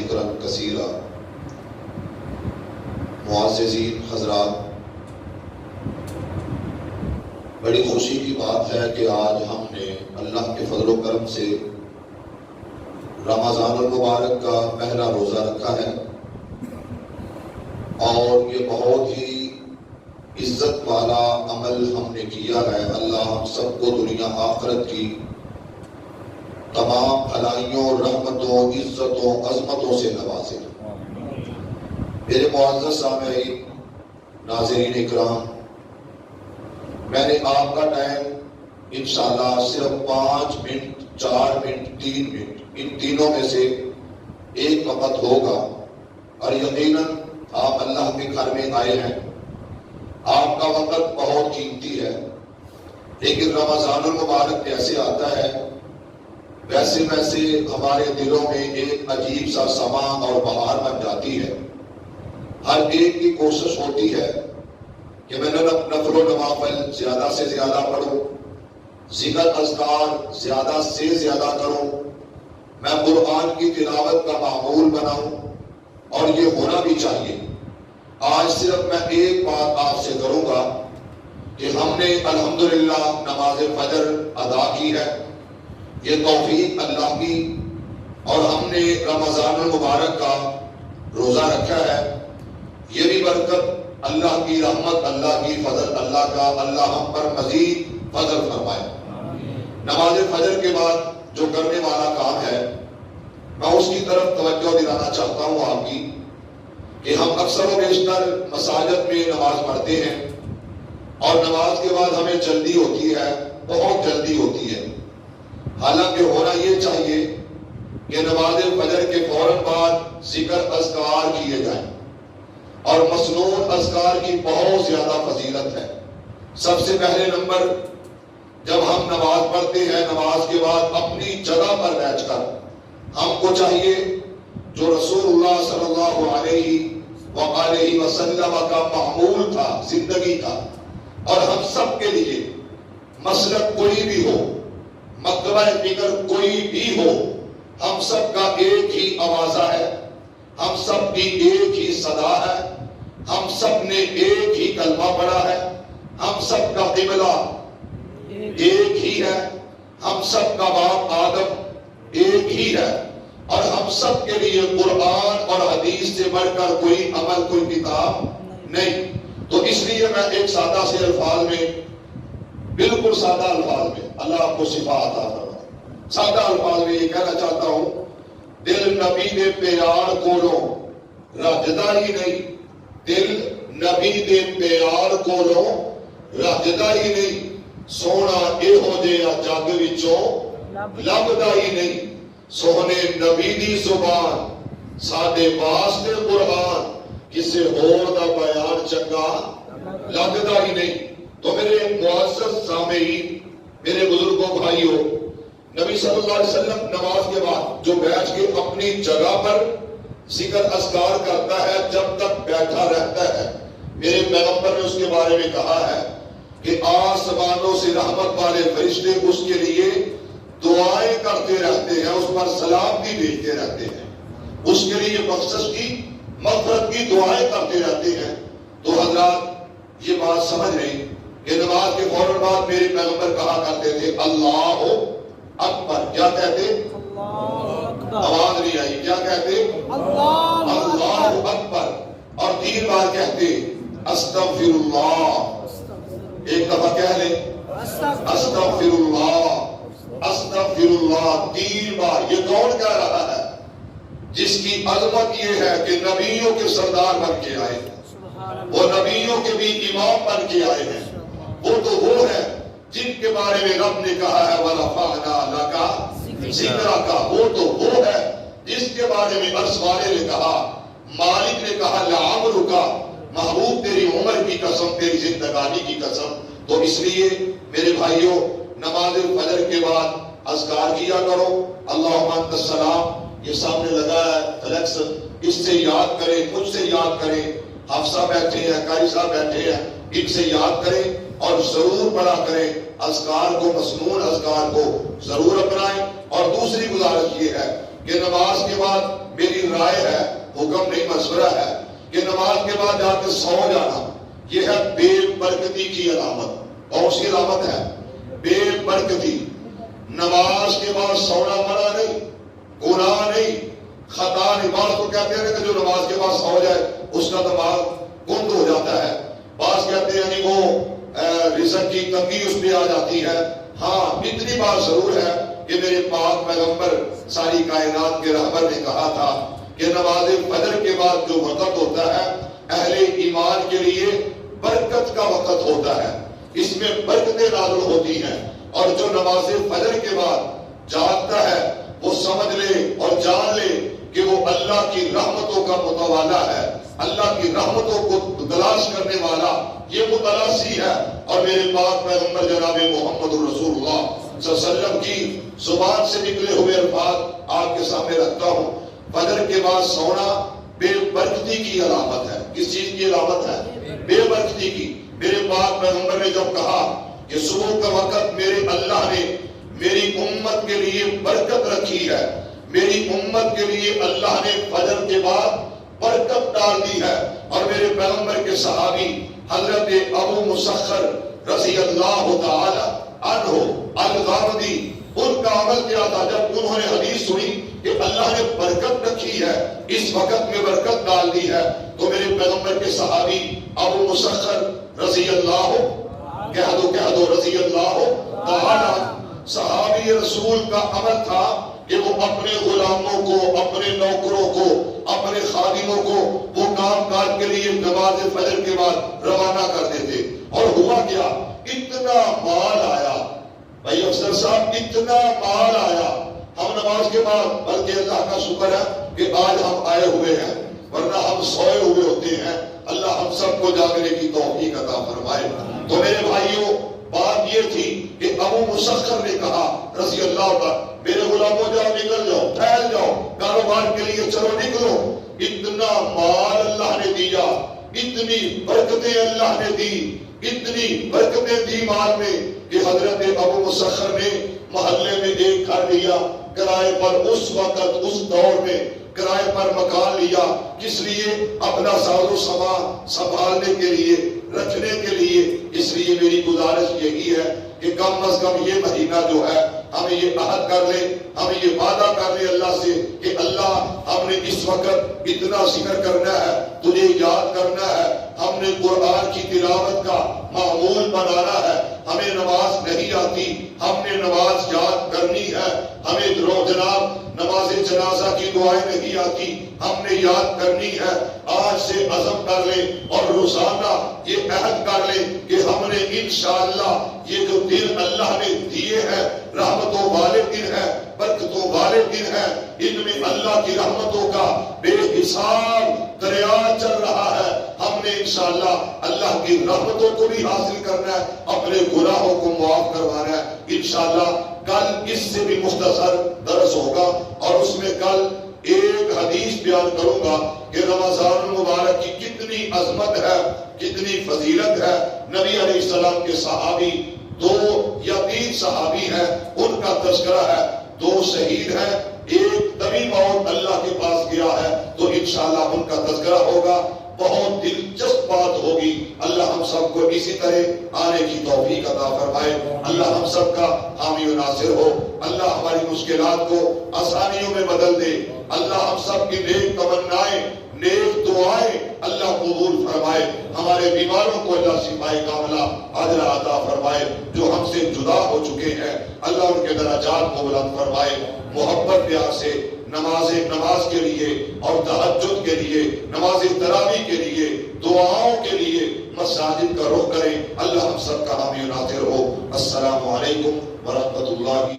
ذکرا کثیرا۔ معززین حضرات، بڑی خوشی کی بات ہے کہ آج ہم نے اللہ کے فضل و کرم سے رمضان المبارک کا پہلا روزہ رکھا ہے، اور یہ بہت ہی عزت والا عمل ہم نے کیا ہے۔ اللہ ہم سب کو دنیا آخرت کی تمام بھلائیوں، رحمتوں، عزتوں، عظمتوں سے نوازے۔ میرے معزز سامعین، ناظرین اکرام، میں نے آپ کا ٹائم انشاءاللہ صرف 5 منٹ، 4 منٹ، 3 منٹ، ان تینوں میں سے ایک وقت ہوگا، اور یقیناً آپ اللہ کے گھر میں آئے ہیں، آپ کا وقت بہت قیمتی ہے، لیکن رمضان المبارک کیسے آتا ہے، ویسے ویسے ہمارے دلوں میں ایک عجیب سا سما اور بہار بن جاتی ہے۔ ہر ایک کی کوشش ہوتی ہے کہ میں نفل و نوافل زیادہ سے زیادہ پڑھوں، ذکر اذکار زیادہ سے زیادہ کروں، میں قرآن کی تلاوت کا معمول بناؤں، اور یہ ہونا بھی چاہیے۔ آج صرف میں ایک بات آپ سے کروں گا کہ ہم نے الحمدللہ نماز فجر ادا کی ہے، یہ توفیق اللہ کی، اور ہم نے رمضان المبارک کا روزہ رکھا ہے، یہ بھی برکت اللہ کی، رحمت اللہ کی، فضل اللہ کا، اللہ ہم پر مزید فضل فرمائے۔ نماز فجر کے بعد جو کرنے والا کام ہے، میں اس کی طرف توجہ دلانا چاہتا ہوں آپ کی، کہ ہم اکثر و بیشتر مساجد میں نماز پڑھتے ہیں، اور نماز کے بعد ہمیں جلدی ہوتی ہے، بہت جلدی ہوتی ہے۔ حالانکہ ہونا یہ چاہیے کہ نماز فجر کے فوراً بعد ذکر اذکار کیے جائیں، اور مسنون اذکار کی بہت زیادہ فضیلت ہے۔ سب سے پہلے نمبر، جب ہم نماز پڑھتے ہیں، نماز کے بعد اپنی جگہ پر بیٹھ کر ہم کو چاہیے جو رسول اللہ صلی اللہ علیہ وآلہ وسلم کا معمول تھا زندگی کا، اور ہم سب کے لیے مسلک کوئی بھی ہو، مکتبہ فکر کوئی بھی ہو، ہم سب کا ایک ہی آوازہ ہے، ہم سب کی ایک ہی صدا ہے، ہم سب نے ایک ہی کلمہ پڑھا ہے، ہم سب کا قبلہ ایک ہی ہے، ہم سب کا باپ آدم ایک ہی ہے، اور ہم سب کے لیے قرآن اور حدیث سے بڑھ کر کوئی عمل، کوئی کتاب نہیں۔ تو اس لیے میں ایک سادہ سے الفاظ میں، بالکل سادہ الفاظ میں، اللہ آپ کو شفا عطا فرمائے، سادہ الفاظ میں یہ کہنا چاہتا ہوں، دل نبی دے پیار کولوں رجدا ہی نہیں، دل نبی دے پیار کولوں رجدا ہی نہیں، سونا اے ہو جیا جگ وچوں لبدا ہی نہیں، سونے نبی دی زبان ساڈے واسطے قرآن، کسے اور دا بیان چنگا لگدا ہی نہیں۔ تو میرے معزز سامعین، میرے بزرگوں بھائیوں، نبی صلی اللہ علیہ وسلم نماز کے بعد جو بیٹھ کے اپنی جگہ پر ذکر اذکار کرتا ہے، جب تک بیٹھا رہتا ہے، میرے پیغمبر نے اس کے بارے میں کہا ہے کہ آسمانوں سے رحمت والے فرشتے اس کے لیے دعائیں کرتے رہتے ہیں، اس پر سلام بھی بھیجتے رہتے ہیں، اس کے لیے بخشش کی، مغفرت کی دعائیں کرتے رہتے ہیں۔ تو حضرات یہ بات سمجھ رہے کہ نماز کے فوراً بعد میرے پیغمبر کہا کرتے تھے اللہ اکبر۔ کیا کہتے؟ آواز نہیں آئی، کیا کہتے؟ اللہ اکبر، اور 3 بار کہتے استغفر اللہ۔ ایک دفعہ کہہ لیں استغفر اللہ، استغفر اللہ 3 بار۔ یہ کون کہہ رہا ہے؟ جس کی عظمت یہ ہے کہ نبیوں کے سردار بن کے آئے ہیں، وہ نبیوں کے بھی امام بن کے آئے ہیں، وہ تو وہ ہے جن کے بارے میں رب نے کہا ہے وَرَفَعْنَا لَكَ ذِكْرَكَ، وہ تو وہ ہے جس کے بارے میں عرش والے نے کہا، مالک نے کہا لَعَمْرُكَ، محبوب تیری عمر کی قسم، تیری زندگانی کی قسم۔ تو اس لیے میرے بھائیوں، نماز فجر کے بعد اذکار کیا کرو، اللہم انت السلام، یہ سامنے لگا ہے الیکشن، اس سے یاد کریں، مجھ سے یاد کریں، حفصہ بیٹھے ہیں، قاری صاحب بیٹھے ہیں، ان سے یاد کریں اور ضرور پڑھا کریں، اذکار کو، مسنون اذکار کو ضرور اپنائیں۔ اور دوسری گزارش یہ ہے کہ نماز کے بعد میری رائے ہے، حکم نہیں مشورہ ہے کہ نماز کے بعد جا کے سو جانا یہ ہے بے برکتی کی علامت۔ اور اس کی علامت ہے بے برکتی۔ نماز کے بعد سونا منع نہیں، گناہ نہیں، خطا نہیں۔ بعض تو کہتے ہیں کہ جو نماز کے بعد سو جائے اس کا دماغ گند ہو جاتا ہے، بعض کہتے ہیں وہ رزق کی تنگی اس پہ آ جاتی ہے۔ ہاں اتنی بات ضرور ہے کہ میرے پاک پیغمبر ساری کائنات کے رہبر نے کہا تھا کہ نماز فجر کے بعد جو وقت ہوتا ہے اہل ایمان کے لیے برکت کا وقت ہوتا ہے، اس میں برکتیں نازل ہوتی ہیں۔ اور جو نماز فجر کے بعد جاگتا ہے وہ سمجھ لے اور جان لے کہ وہ اللہ کی رحمتوں کا متوالا ہے، اللہ کی رحمتوں کو تلاش کرنے والا یہ متلاسی ہے۔ اور میرے پاک پیغمبر جناب محمد رسول اللہ صلی اللہ علیہ وسلم کی زبان سے نکلے ہوئے الفاظ آپ کے سامنے رکھتا ہوں۔ فجر کے بعد سونا بے برکتی کی علامت ہے۔ کس چیز کی علامت ہے؟ بے برکتی کی۔ میرے پاک پیغمبر نے جب کہا کہ صبح کا وقت میرے اللہ نے میری امت کے لیے برکت رکھی ہے، میری امت کے لیے اللہ نے فجر کے بعد برکت ڈال دی ہے۔ اور میرے پیغمبر کے صحابی حضرت ابو مسخر رضی اللہ تعالی عنہ الغامدی، ان کا عمل کیا تھا جب انہوں نے حدیث سنی کہ اللہ نے برکت رکھی ہے، اس وقت میں برکت ڈال دی ہے، تو میرے پیغمبر کے صحابی ابو مسخر رضی اللہ کہہ دو رضی اللہ تعالی صحابی رسول کا عمل تھا کہ وہ اپنے غلاموں کو، اپنے نوکروں کو، اپنے خادموں کو وہ کام کاج کے لیے نماز فجر کے بعد روانہ کرتے تھے۔ اور ہوا کیا، اتنا مال آیا بھائی افسر صاحب، اتنا مال آیا ہم نماز کے بعد، بلکہ اللہ کا شکر ہے کہ آج ہم آئے ہوئے ہیں، ورنہ ہم سوئے ہوئے ہوتے ہیں۔ اللہ ہم سب کو جاگنے کی توفیق عطا فرمائے۔ تو میرے بھائیوں بات یہ تھی کہ ابو مسخر نے کہا رضی اللہ عنہ، میرے غلاموں جاؤ، نکل جاؤ، پھیل جاؤ، کاروبار کے لیے چلو نکلو۔ اتنا مال اللہ نے دیا، اتنی برکتیں اللہ نے دی، اتنی برکتیں دی مال میں کہ حضرت ابو مسخر نے محلے میں ایک گھر لیا کرائے پر، اس وقت اس دور میں کرائے پر مکان لیا، کس لیے؟ اپنا ساز و سامان سنبھالنے کے لیے، رکھنے کے لیے۔ اس لیے میری گزارش یہی ہے کہ کم از کم یہ مہینہ جو ہے ہم یہ عہد کر لیں، ہم یہ وعدہ کر لیں اللہ سے کہ اللہ ہم نے اس وقت اتنا ذکر کرنا ہے، تجھے یاد کرنا ہے، ہم نے قرآن کی تلاوت کا معمول بنانا ہے، ہمیں نماز نہیں آتی، ہم نے نماز یاد کرنی ہے، ہمیں جناب نماز جنازہ کی دعائیں نہیں آتی، ہم نے یاد کرنی ہے۔ آج سے عزم کر لیں اور روزانہ یہ عہد کر لیں کہ ہم نے انشاءاللہ یہ جو دن اللہ نے دیے ہیں رحمتوں والے دن ہیں، برکتوں والے دن ہیں، ان میں اللہ کی رحمتوں کا بے حساب دریا چل رہا ہے۔ ہم نے انشاءاللہ اللہ کی رحمتوں کو بھی حاصل کرنا ہے، اپنے گناہوں کو معاف کروانا ہے۔ انشاءاللہ کل اس سے بھی مختصر درس ہوگا اور اس میں کل ایک حدیث بیان کروں گا کہ رمضان المبارک کی کتنی عظمت ہے، کتنی فضیلت ہے۔ نبی علیہ السلام کے صحابی 2 یا 3 صحابی ہیں، ان کا تذکرہ ہے، 2 شہید ہیں، ایک طبی موت اللہ کے پاس گیا ہے، تو انشاءاللہ ان کا تذکرہ ہوگا، بہت دلچسپ بات ہوگی۔ اللہ ہم سب کو اسی طرح آنے کی توفیق عطا فرمائے، اللہ ہم سب کا حامی و ناصر ہو، اللہ ہماری مشکلات کو آسانیوں میں بدل دے، اللہ ہم سب کی نیک تمنائیں، نیک دعائیں اللہ قبول فرمائے، ہمارے بیماروں کو اللہ شفائے کاملہ عاجلہ عطا فرمائے، جو ہم سے جدا ہو چکے ہیں اللہ ان کے درجات کو بلند فرمائے۔ محبت پیار سے نماز کے لیے اور تہجد کے لیے، نماز تراویح کے لیے، دعاؤں کے لیے مساجد کا رخ کریں۔ اللہ ہم سب کا حامی و ناصر ہو۔ السلام علیکم ورحمۃ اللہ۔